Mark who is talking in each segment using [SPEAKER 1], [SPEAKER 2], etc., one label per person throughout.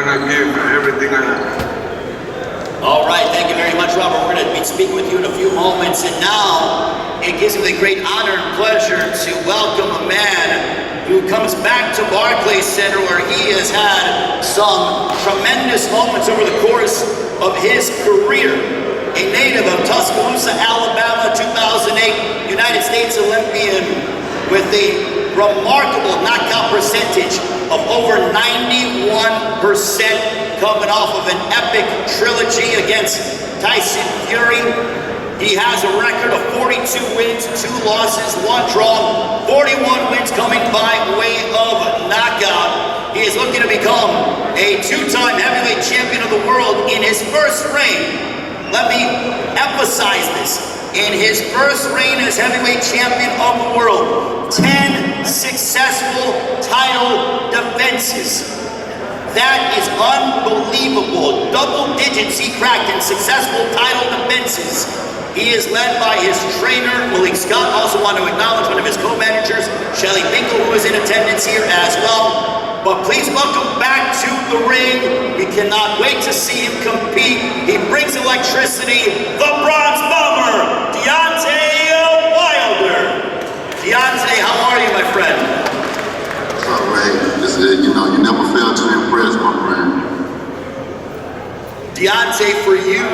[SPEAKER 1] gonna give everything I have.
[SPEAKER 2] All right, thank you very much, Robert. We're gonna be speaking with you in a few moments, and now it gives me the great honor and pleasure to welcome a man who comes back to Barclays Center, where he has had some tremendous moments over the course of his career. A native of Tuscaloosa, Alabama, 2008 United States Olympian with a remarkable knockout percentage of over 91%, coming off of an epic trilogy against Tyson Fury. He has a record of 42 wins, 2 losses, 1 draw, 41 wins coming by way of knockout. He is looking to become a 2-time heavyweight champion of the world in his first reign. Let me emphasize this. In his first reign as heavyweight champion of the world, 10 successful title defenses. That is unbelievable. Double digits he cracked in successful title defenses. He is led by his trainer, Malik Scott. Also want to acknowledge one of his co-managers, Shelly Bingle, who is in attendance here as well. But please welcome back to the ring. We cannot wait to see him compete. He brings electricity, the Bronze Bomber, Deontay Wilder. Deontay, how are you, my friend?
[SPEAKER 3] What's up, Ray? You never fail to impress, my friend.
[SPEAKER 2] Deontay, for you,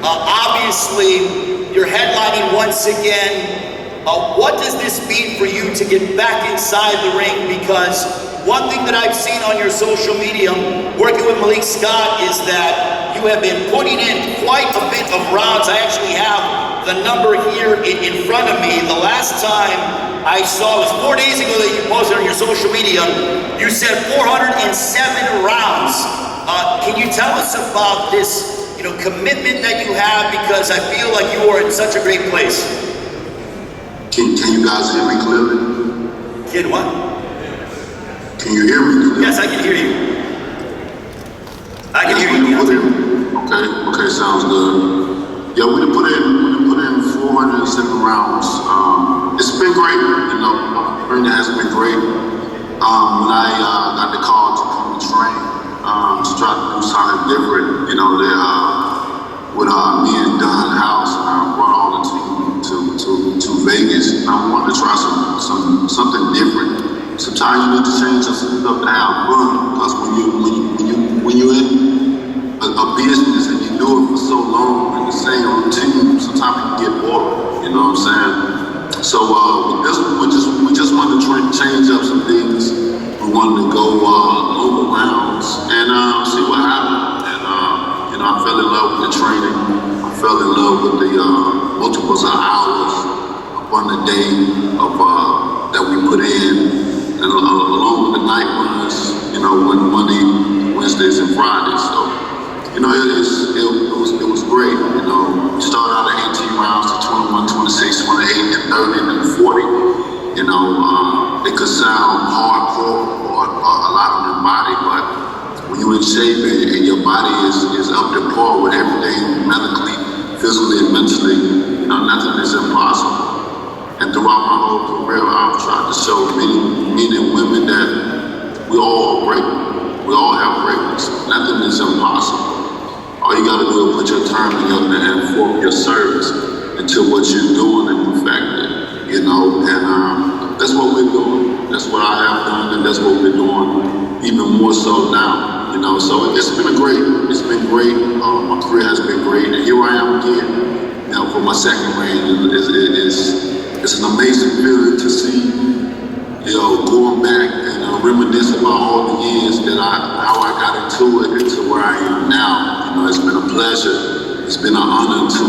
[SPEAKER 2] obviously, you're headlining once again. What does this mean for you to get back inside the ring? Because one thing that I've seen on your social media, working with Malik Scott, is that you have been putting in quite a bit of rounds. I actually have the number here in front of me. The last time I saw it was 4 days ago that you posted on your social media. You said 407 rounds. Can you tell us about this, commitment that you have? Because I feel like you are in such a great place.
[SPEAKER 3] Can you guys hear me clearly?
[SPEAKER 2] Kid, what?
[SPEAKER 3] Can you hear me clearly?
[SPEAKER 2] Yes, I can hear you. I can hear you, Deontay. Okay, sounds good. Yeah, we done put in 407 rounds. It's been great, training has been great. When I got the call to come to train, to try to do something different, with me and Don House, I brought all the team to Vegas. I wanted to try something different. Sometimes you need to change something up to have fun, because when you're in a business and you do it for so long in the same routine, sometimes you can get bored. You know what I'm saying? So we just wanted to change up some things. We wanted to go longer rounds and see what happened. And I fell in love with the training. I fell in love with the multiples of hours upon the day of that we put in. And along with the night runs, when Monday, Wednesdays, and Fridays. So, it was great. We started out at 18 rounds to 21, 26, 28, and 30, and then 40. It could sound hardcore or a lot on your body, but when you're in shape and your body is up to par with everything medically, physically, and mentally, nothing is impossible. And throughout my whole career, I've tried to show men and women that we all are great. We all have greatness. Nothing is impossible. All you gotta do is put your time together and form your service into what you're doing and perfect it. And that's what we're doing. That's what I have done, and that's what we're doing even more so now. So it's been great. It's been great. My career has been great, and here I am again. For my second reign. It's an amazing feeling to see, going back and reminisce about all the years that how I got into it and to where I am now. It's been a pleasure. It's been an honor to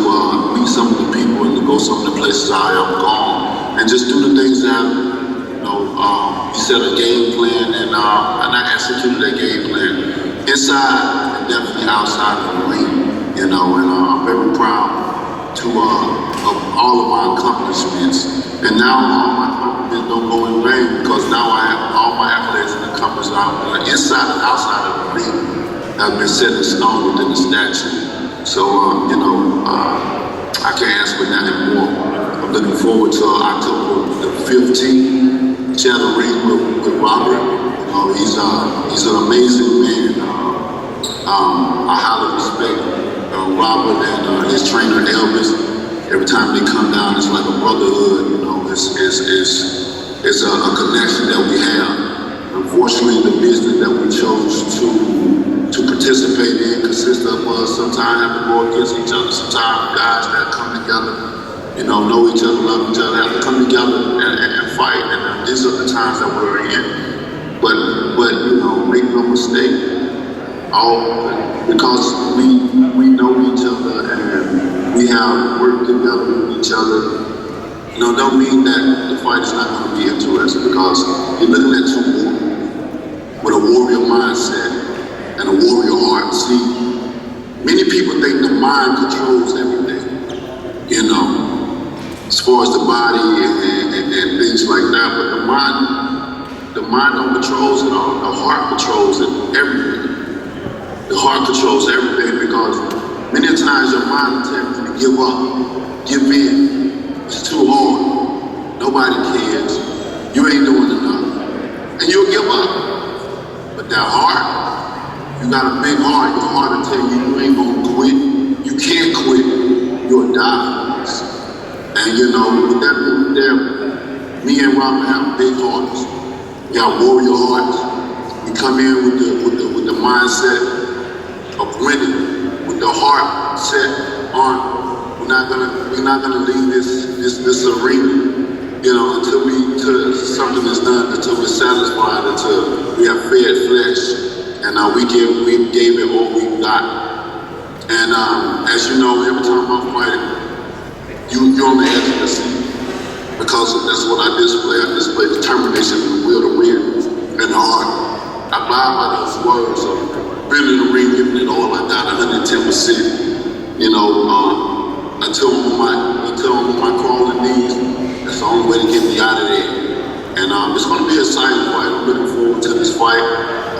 [SPEAKER 2] meet some of the people and to go some of the places I have gone and just do the things that, he set a game plan and I executed that game plan inside and definitely outside of the ring. And I'm very proud of all of my accomplishments. And now all my accomplishments don't go in vain, because now I have all my accolades and accomplishments inside and outside of the ring have been set in stone within the statute. So, I can't ask for nothing more. I'm looking forward to October the 15th, share the ring with Robert. He's an amazing man. I highly respect Robert and his trainer Elvis. Every time they come down, it's like a brotherhood. You know, it's a connection that we have. Unfortunately, the business that we chose to participate in consists of us sometimes have to go against each other. Sometimes guys that come together, you know each other, love each other, have to come together and fight. And these are the times that we're in. But you know, make no mistake. Because we know each other and we have worked together with each other, you know, don't mean that the fight is not going to be interesting, because you're looking at two warriors with a warrior mindset and a warrior heart. See, many people think the mind controls everything, you know, as far as the body and things like that, but the mind don't controls it all. The heart controls it, everything. The heart controls everything, because many times your mind tells you to give up, give in. It's too hard. Nobody cares. You ain't doing enough. And you'll give up. But that heart, you got a big heart. Your heart will tell you ain't gonna quit. You can't quit. You'll die. And you know, with that being there, me and Robert have big hearts. We got warrior hearts. We come in with the mindset of winning, with the heart set on we're not gonna leave this arena, you know, until something is done, until we're satisfied, until we have fed flesh, and we gave it all we've got. And as you know, every time I'm fighting, you're on the edge of the seat, because that's what I display. I display determination and the will to win and the heart. I abide by those words of being in the ring, giving it all I got, 110%. You know, until I'm on my crawling knees, that's the only way to get me out of there. And it's going to be an exciting fight. I'm looking forward to this fight.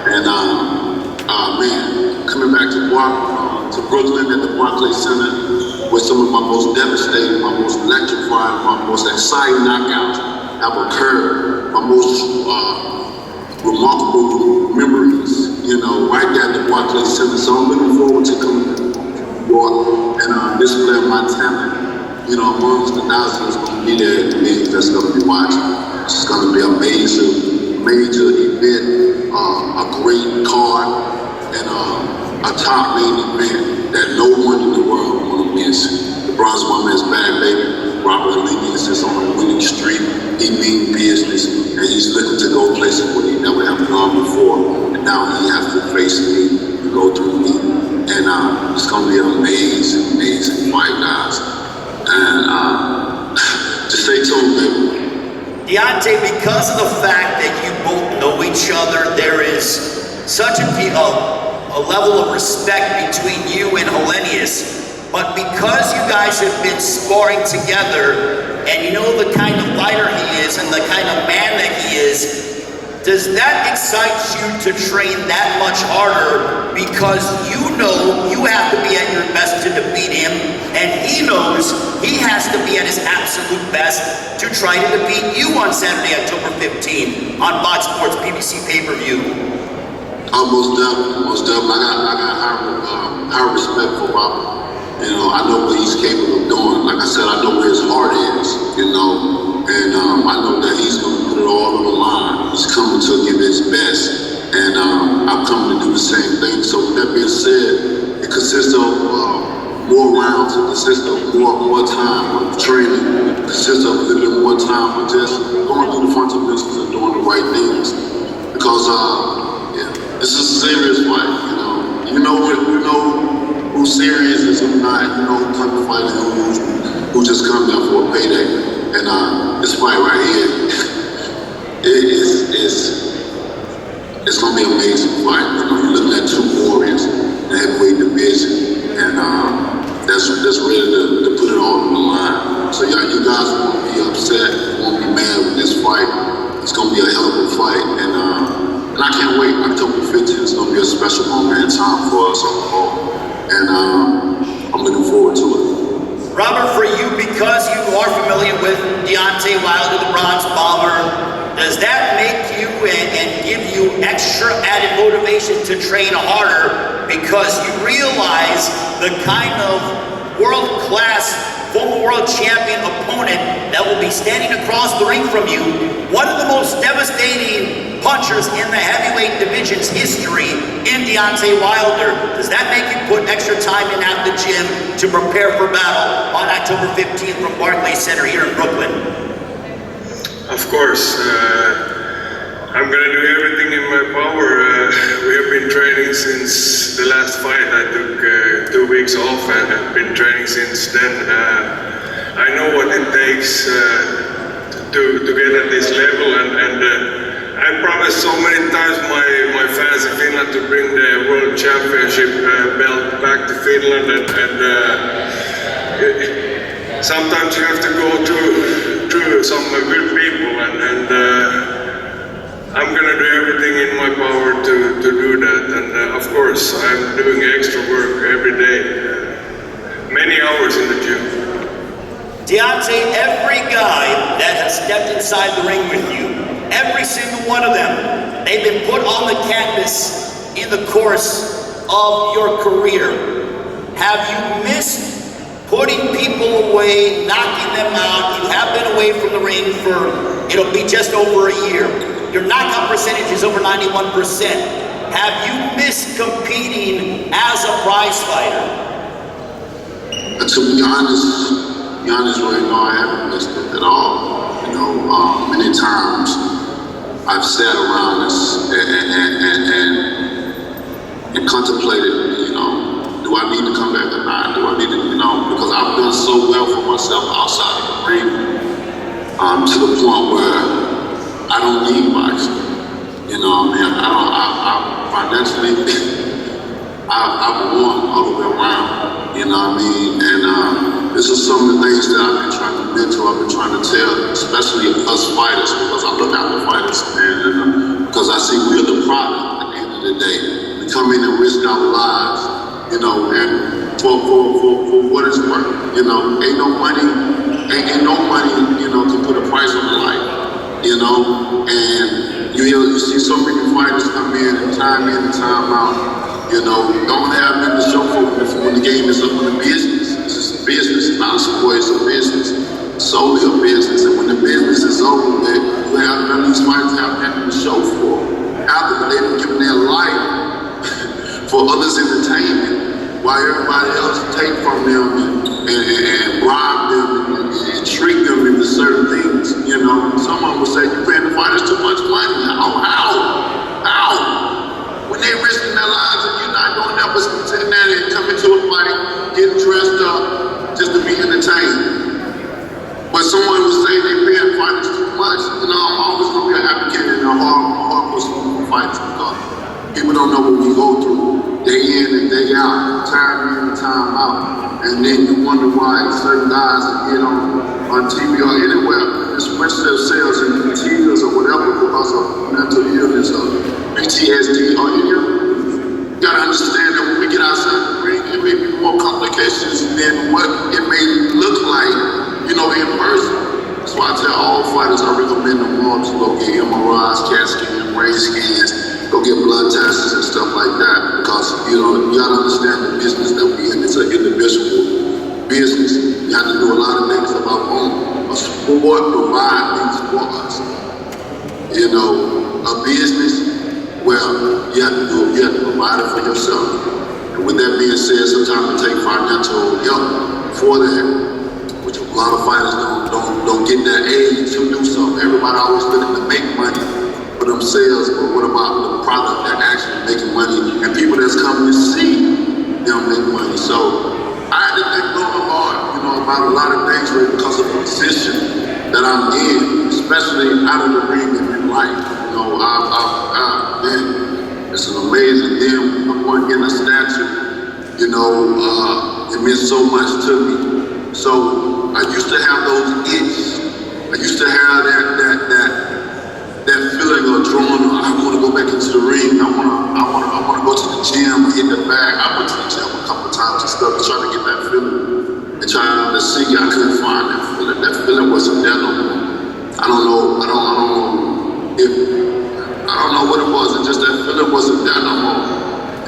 [SPEAKER 2] And man, coming back to Brooklyn at the Barclays Center, where some of my most devastating, my most electrifying, my most exciting knockouts have occurred, my most remarkable memories, you know, right there at the Barclays Center. So I'm looking forward to coming to New York and display my talent, you know, amongst the thousands going to be there at me that's going to be watching. It's going to be a major event, a great card, and a top main event that no one in the world want to miss. The Bronze Woman is back, baby. Robert Helenius is on a winning streak. He mean business, and he's looking to go places where he never have gone before. And now he has to face me, to go through me. And it's going to be an amazing fight, guys. And just stay tuned, baby.
[SPEAKER 4] Deontay, because of the fact that you both know each other, there is such a level of respect between you and Helenius. But because you guys have been sparring together, and you know the kind of fighter he is and the kind of man that he is, does that excite you to train that much harder? Because you know you have to be at your best to defeat him, and he knows he has to be at his absolute best to try to defeat you on Saturday, October 15th on Fox Sports PBC pay-per-view.
[SPEAKER 2] Most definitely. I got high respect for Robert. You know, I know what he's capable of doing. Like I said, I know where his heart is, you know, and I know that he's going to put it all on the line. He's coming to give his best, and I'm coming to do the same thing. So with that being said, it consists of more rounds, it consists of more time of training, it consists of a little bit more time of just going through the fundamentals and doing the right things. Because, this is a serious fight, you know. You know who's serious is who not, you know, who come to fight and who just come there for a payday. And this fight right here, it's gonna be an amazing fight. You know, you're looking at two warriors in the heavyweight division, and that's ready to put it all on the line. So yeah, you guys won't be upset, won't be mad with this fight. It's gonna be a hell of a fight, and I can't wait. October 15th is gonna be a special moment in time for us all. And I'm looking forward to it.
[SPEAKER 4] Robert, for you, because you are familiar with Deontay Wilder, the Bronze Bomber, does that make you and give you extra extra added motivation to train harder because you realize the kind of world-class, former world champion opponent that will be standing across the ring from you, one of the most devastating punchers in the heavyweight division's history in Deontay Wilder. Does that make you put extra time in at the gym to prepare for battle on October 15th from Barclays Center here in Brooklyn?
[SPEAKER 1] Of course, I'm gonna do everything in my power. We have been training since the last fight. I took 2 weeks off and have been training since then. I know what it takes to get at this level, and I promised so many times my fans in Finland to bring the World Championship belt back to Finland, and sometimes you have to go through some good people, and I'm gonna do everything in my power to do that, and of course I'm doing extra work every day, many hours in the gym.
[SPEAKER 4] Deontay, every guy that has stepped inside the ring with you, every single one of them, they've been put on the canvas in the course of your career. Have you missed putting people away, knocking them out? You have been away from the ring for, it'll be just over a year. Your knockout percentage is over 91%. Have you missed competing as a prize fighter?
[SPEAKER 3] To be honest, right now, I haven't missed it at all. You know, many times I've sat around this and contemplated, you know, do I need to come back or not? Do I need to, you know, because I've done so well for myself outside of the ring, to the point where I don't need boxing. You know, I mean, I financially, I've won all the way around. You know what I mean? And this is some of the things that I've been trying to mentor, I've been trying to tell, especially us fighters, because I look out the fighters, and because I see we're the product at the end of the day. We come in and risk our lives, you know, and for what it's worth. You know, ain't no money, you know, to put a price on the life. You know, and you see so many fighters come in and time out, you know, don't have nothing to show for when the game is up in the business. It's just a business, it's not a sport, it's a business, solely a business. And when the business is over with, you have none of these fighters have nothing to show for. After they've given their life for others' entertainment, while everybody else take from them and bribe them and treat them into certain things. You know, someone would say, you're paying the fighters too much money. How? When they're risking their lives and you're not going up and sitting there and coming to a fight, getting dressed up just to be entertained. But someone would say they're paying fighters too much. You know, I'm always going to be an advocate in a hardcore sport for fighters because people don't know what we go through day in and day out, time in and time out. And then you wonder why certain guys get on TV or anywhere, express themselves in tears or whatever because of mental illness or PTSD or any of it. You gotta understand that when we get outside the ring, it may be more complications than what it may look like, you know, in person. That's why I tell all fighters I recommend them all to go get MRIs, CAT scans, brain scans, go get blood tests and stuff like that, because you know you gotta understand the business that we in. It's an individual business. You have to do a lot of things of our own. A sport provides things for us. You know, a business, well, you have to provide it for yourself. And with that being said, sometimes it takes financial help for that, which a lot of fighters don't get that age to do so. Everybody always looking to make money for themselves, but what about the product that actually making money and people that's coming to see them make money? So I had to think long and hard, you know, about a lot of things because of the position that I'm in, especially out of the ring in life. You know, man, it's an amazing thing. I'm going to get a statue, you know, it meant so much to me. So I used to have those itches. I used to have that feeling of drawing. I want to go back into the ring. I want to go to the gym and hit the bag. I went to the gym a couple of times and stuff, trying to get that feeling and trying to see. I couldn't find that feeling. That feeling wasn't there no more. I don't know if I don't know what it was. It just that feeling wasn't there no more.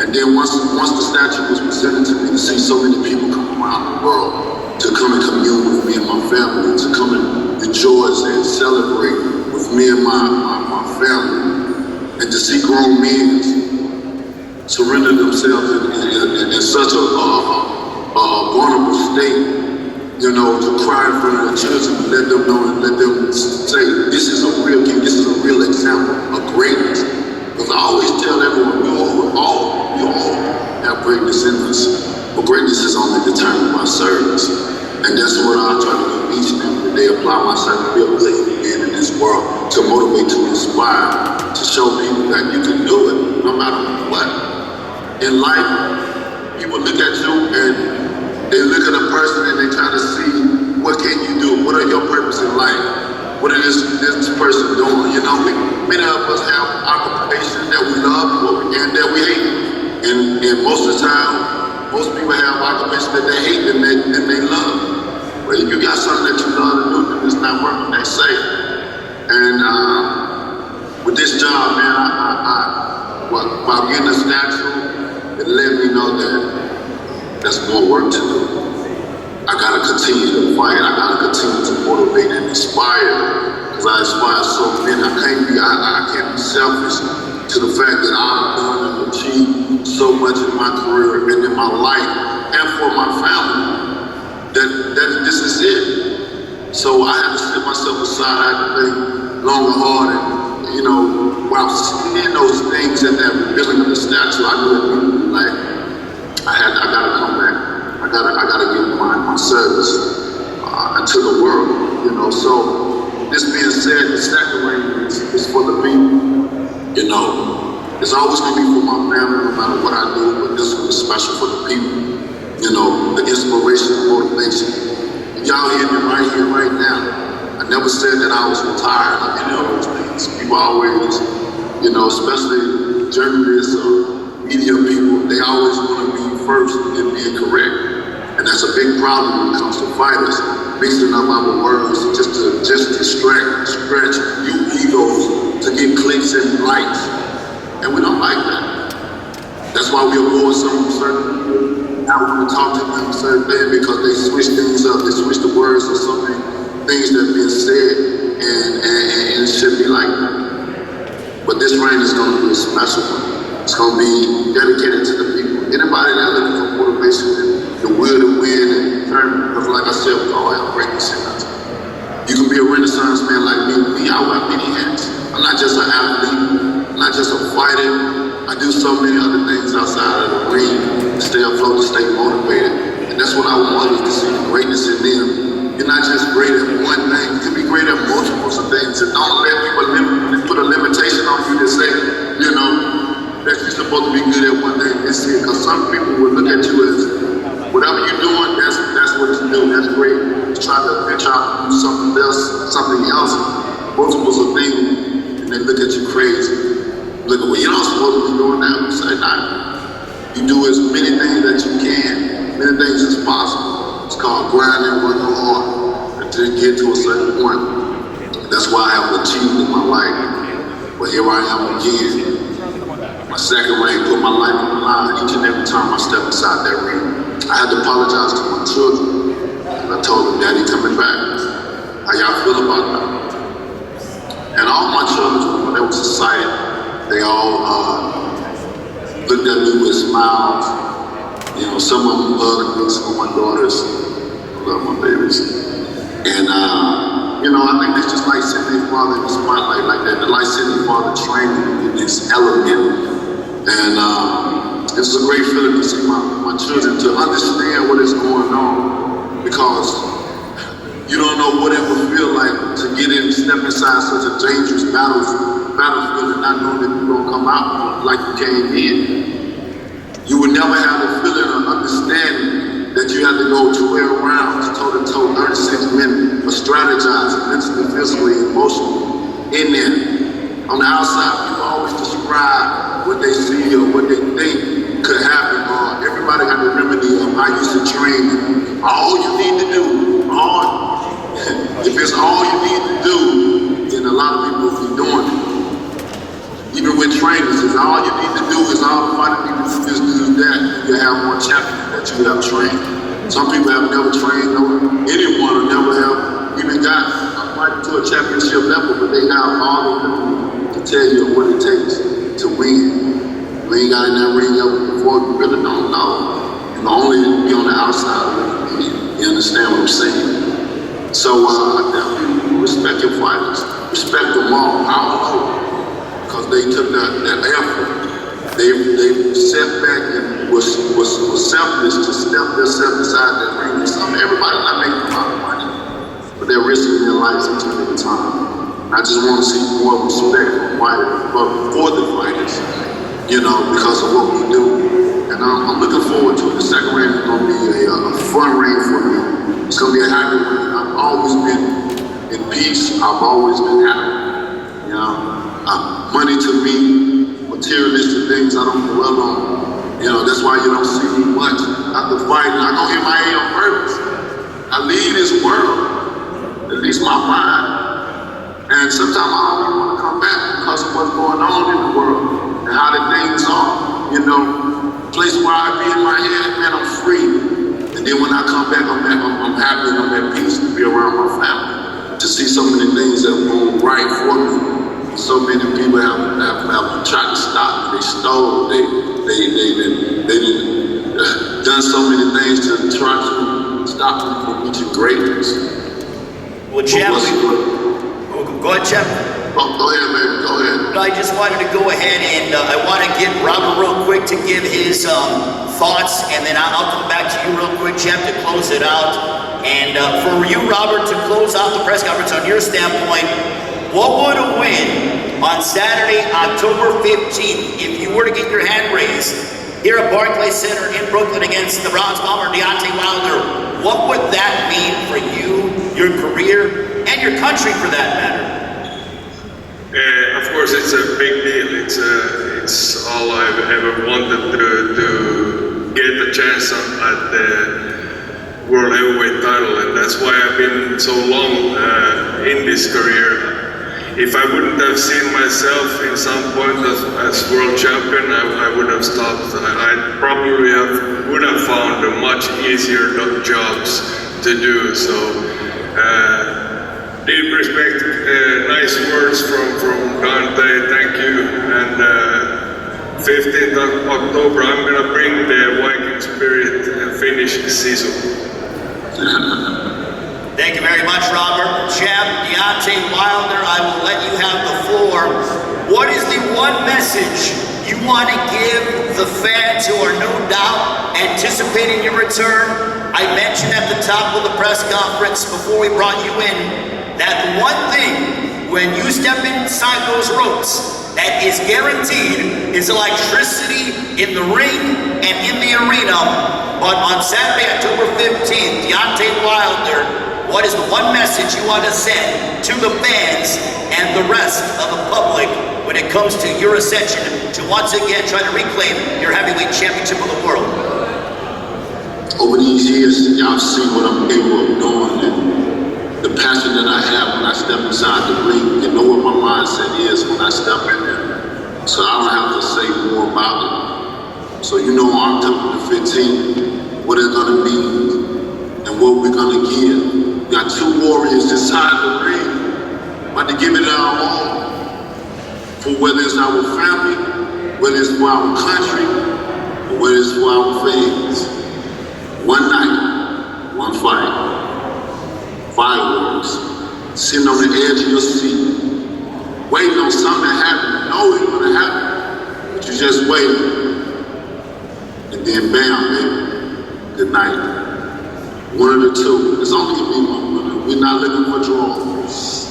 [SPEAKER 3] And then once the statue was presented to me, to see so many people come around the world to come and commune with me and my family, to come and rejoice and celebrate with me and my family, and to see grown men surrender themselves in such a vulnerable state, you know, to cry in front of the children, let them know and let them say, this is a real king, this is a real example of greatness. Because I always tell everyone, we all have greatness in us, but greatness is only determined by service. And that's what I try to do each and every day, apply myself to be a good human being in this world, to motivate, to inspire, to show people that you can do it, no matter what. In life, people look at you and they look at a person and they try to see, what can you do? What are your purpose in life? What is this person doing? You know, many of us have occupations that we love and that we hate. And most of the time, most people have occupations that they hate and they love. But if you got something that you love to do, then it's not working, they say. And with this job, man, by getting a statue, it let me know that there's more work to do. I gotta continue to fight. I gotta continue to motivate and inspire, because I inspire so many. I can't be selfish to the fact that I've done and achieved so much in my career and in my life and for my family. That this is it. So I had to set myself aside. I had to think long and hard, and you know, while seeing those things and that revealing of the statue, I knew it. Like, I gotta come back. I gotta give my service to the world, you know. So this being said, the second ring is for the people, you know. It's always gonna be for my family, no matter what I do, but this one is special for the people, you know, the inspiration, the motivation. Y'all hear me right here, right now. I never said that I was retired or any of those things. People always, you know, especially journalists or media people, they always want to be first in being correct. And that's a big problem when it comes to fighters, mixing up our words just to stretch you egos to get clicks and likes. And we don't like that. That's why we avoid some certain people. Not want to talk to them certain things because they switch things up, they switch the words or something, things that have been said, and it should be like that. But this reign is going to be a special one. It's going to be dedicated to the people. Anybody that looking for motivation and the will to win and determine, because like I said, we all have greatness in us. You can be a Renaissance man like me. I wear many hats. I'm not just an athlete. I'm not just a fighter. I do so many other things outside of the ring to stay afloat, to stay motivated. And that's what I want others to see, the greatness in them. You're not just great at one thing. You can be great at multiples of things. And don't let people put a limitation on you to say, you know, that you're supposed to be good at one thing. It's it. Because some people will look at you as, whatever you're doing, that's what you do. That's great. You try to venture out and do something else, multiples of things, and they look at you crazy. Look at, well, you're not supposed to be doing that. You say, nah. You do as many things that you can, many things as possible. It's called grinding, working hard until you get to a certain point. That's why I have achieved in my life. But here I am again. My second ring, put my life on the line each and every time I step inside that ring. I had to apologize to my children. I told them, Daddy coming back. How y'all feel about that? And all my children, when they was excited, they all looked at me with smiles. You know, some of them hugged me, some of my daughters. I love my babies. And, you know, I think it's just like sitting their father in the spotlight like that. They're like sitting their father training in this element. And it's a great feeling to see my children, to understand what is going on, because you don't know what it would feel like to get in, step inside such a dangerous battlefield and not knowing that you're going to come out like you came in. You would never have the feeling or understanding that you had to go 12 rounds, toe-to-toe, 36 minutes, of strategizing mentally, physically, emotionally in there. On the outside, people always describe what they see or what they think could happen. Everybody got the remedy of I used to train. All you need to do, if it's all you need to do, then a lot of people will be doing it. have more champions that you have trained. Some people have never trained anyone or never have even got to a championship level, but they have all the ability to tell you what it takes to win. You ain't got in that ring up before, you really don't know. You can only be on the outside of it. You understand what I'm saying? So I definitely respect your fighters. Respect them all. I don't know. Because they took that effort. They sat back and was selfless to step themselves inside that ring. Everybody's not making a lot of money, but they're risking their lives each and every time. I just want to see more respect for the fighters, because of what we do. And I'm looking forward to it. The second ring is going to be a fun ring for me. It's going to be a happy ring. I've always been in peace. I've always been happy. Money to me, materialistic things I don't dwell on. That's why you don't see me much after fighting. I go MIA on purpose. I leave this world, at least my mind. And sometimes I don't even want to come back because of what's going on in the world and how the things are. Place where I be in my head, man, I'm free. And then when I come back, I'm happy and I'm at peace to be around my family, to see so many things that are going right for me. So many people have tried to stop me. They stole. They done so many things to try to stop me from reaching greatness.
[SPEAKER 4] Well, Jeff, go ahead, Jeff.
[SPEAKER 3] Oh, go ahead, baby. Go ahead.
[SPEAKER 4] I just wanted to go ahead and I want to get Robert real quick to give his thoughts, and then I'll come back to you real quick, Jeff, to close it out. And for you, Robert, to close out the press conference on your standpoint, what would a win on Saturday, October 15th, if you were to get your hand raised here at Barclays Center in Brooklyn against the Bronze Bomber Deontay Wilder, what would that mean for you, your career, and your country for that matter?
[SPEAKER 1] Of course, it's a big deal. It's all I've ever wanted to get a chance at the World Heavyweight title, and that's why I've been so long in this career. If I wouldn't have seen myself in some point as world champion, I would have stopped. I probably would have found a much easier jobs to do. So, deep respect, nice words from Deontay, thank you. And 15th of October, I'm gonna bring the Viking spirit and finish the season.
[SPEAKER 4] Thank you very much, Robert. Champ Deontay Wilder, I will let you have the floor. What is the one message you want to give the fans who are no doubt anticipating your return? I mentioned at the top of the press conference before we brought you in that the one thing when you step inside those ropes that is guaranteed is electricity in the ring and in the arena. But on Saturday, October 15th, Deontay Wilder, what is the one message you want to send to the fans and the rest of the public when it comes to your ascension to once again try to reclaim your heavyweight championship of the world?
[SPEAKER 3] Over these years, y'all see what I'm able of doing and the passion that I have when I step inside the ring. You know what my mindset is when I step in there. So I don't have to say more about it. So you know on October the 15th, what it's gonna be and what we're gonna give. We got two warriors inside the ring, about to give it our all. For whether it's our family, whether it's for our country, or whether it's for our fans. One night, one fight. Fireworks, sitting on the edge of your seat, waiting on something to happen, know it's gonna happen, but you just wait. And then bam, baby, good night. One of the two. It's only gonna be one winner. We're not looking for draws.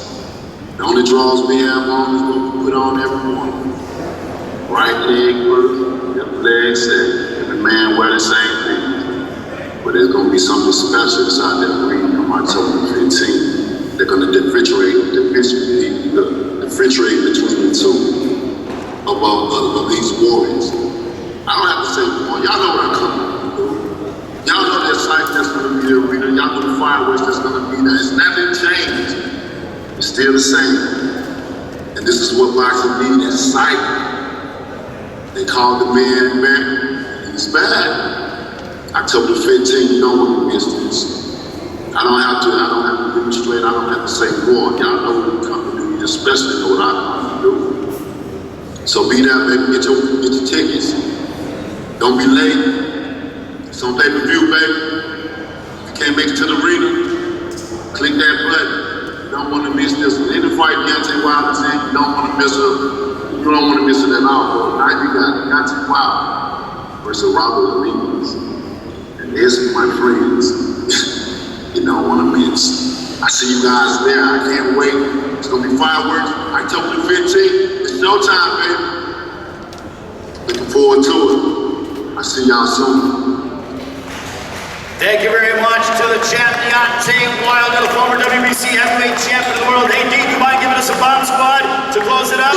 [SPEAKER 3] The only draws we have on is what we put on every morning. Right leg first, left leg second. Every man wear the same thing. But there's gonna be something special inside that ring on October 15th. They're gonna differentiate between the two of these warriors. I don't have to say more. Y'all know what I'm coming. Y'all know that site that's gonna be the arena. Y'all know the fireworks that's gonna be there. It's nothing changed. It's still the same. And this is what boxing needs, excitement. They called the man back. He's back. October 15th, you don't want to miss this. I don't have to demonstrate, I don't have to say more. Y'all know what we come to do, you especially know what I come to do. So be there, baby, get your tickets. Don't be late. It's on pay-per-view, baby. If you can't make it to the arena, click that button. You don't want to miss this. Any fight Deontay Wilder's in, you don't want to miss it. You don't want to miss it at all, bro. Now you got Deontay Wilder versus Robert Helenius. And this, my friends, you don't want to miss. I see you guys there. I can't wait. It's going to be fireworks. October 15th. It's showtime, baby. Looking forward to it. I see y'all soon.
[SPEAKER 4] Thank you very much to the champ, Deontay Wilder, the former WBC heavyweight champion of the world. Hey, Dean, you mind giving us a bomb squad to close it out?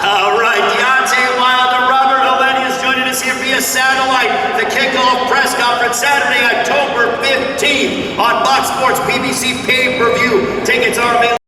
[SPEAKER 4] All right, Deontay Wilder, Robert Helenius joining us here via satellite. The kickoff press conference Saturday, October 15th on Fox Sports PBC pay-per-view. Tickets are available.